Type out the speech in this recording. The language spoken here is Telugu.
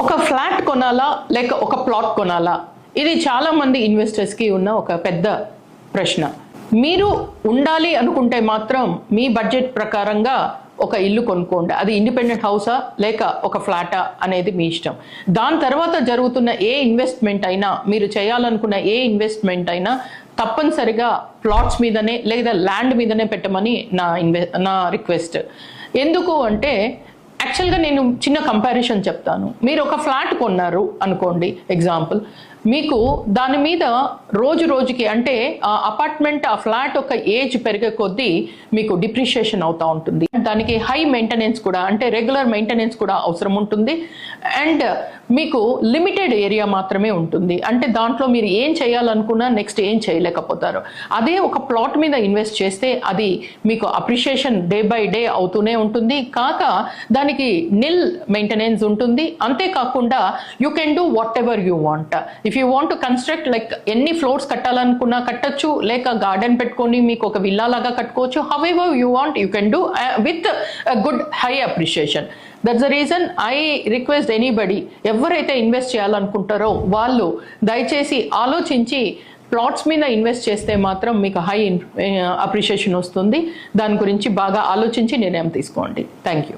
ఒక ఫ్లాట్ కొనాలా లేక ఒక ప్లాట్ కొనాలా, ఇది చాలా మంది ఇన్వెస్టర్స్కి ఉన్న ఒక పెద్ద ప్రశ్న. మీరు ఉండాలి అనుకుంటే మాత్రం మీ బడ్జెట్ ప్రకారంగా ఒక ఇల్లు కొనుక్కోండి. అది ఇండిపెండెంట్ హౌసా లేక ఒక ఫ్లాటా అనేది మీ ఇష్టం. దాని తర్వాత జరుగుతున్న ఏ ఇన్వెస్ట్మెంట్ అయినా, మీరు చేయాలనుకున్న ఏ ఇన్వెస్ట్మెంట్ అయినా తప్పనిసరిగా ప్లాట్స్ మీదనే లేదా ల్యాండ్ మీదనే పెట్టమని నా రిక్వెస్ట్. ఎందుకు అంటే యాక్చువల్గా నేను చిన్న కంపారిజన్ చెప్తాను. మీరు ఒక ఫ్లాట్ కొన్నారు అనుకోండి, ఎగ్జాంపుల్, మీకు దాని మీద రోజు రోజుకి అంటే ఆ అపార్ట్మెంట్ ఆ ఫ్లాట్ ఒక ఏజ్ పెరిగే కొద్దీ మీకు డిప్రిషియేషన్ అవుతూ ఉంటుంది. దానికి హై మెయింటెనెన్స్ కూడా అంటే రెగ్యులర్ మెయింటెనెన్స్ కూడా అవసరం ఉంటుంది. అండ్ మీకు లిమిటెడ్ ఏరియా మాత్రమే ఉంటుంది. అంటే దాంట్లో మీరు ఏం చేయాలనుకున్నా నెక్స్ట్ ఏం చేయలేకపోతారు. అదే ఒక ప్లాట్ మీద ఇన్వెస్ట్ చేస్తే అది మీకు అప్రిషియేషన్ డే బై డే అవుతూనే ఉంటుంది. కాక దానికి నిల్ మెయింటెనెన్స్ ఉంటుంది. అంతేకాకుండా you can do what ever you want. If you want to construct like ఎన్ని ఫ్లోర్స్ కట్టాలనుకున్నా కట్టచ్చు, లేక గార్డెన్ పెట్టుకొని మీకు ఒక విల్లా లాగా కట్టుకోవచ్చు. How ever you want you can do with good high appreciation. That's the reason I request anybody, ఎవరైతే ఇన్వెస్ట్ చేయాలనుకుంటారో వాళ్ళు దయచేసి ఆలోచించి ప్లాట్స్ మీద ఇన్వెస్ట్ చేస్తే మాత్రం మీకు హై అప్రిషియేషన్ వస్తుంది. దాని గురించి బాగా ఆలోచించి నిర్ణయం తీసుకోండి. Thank you.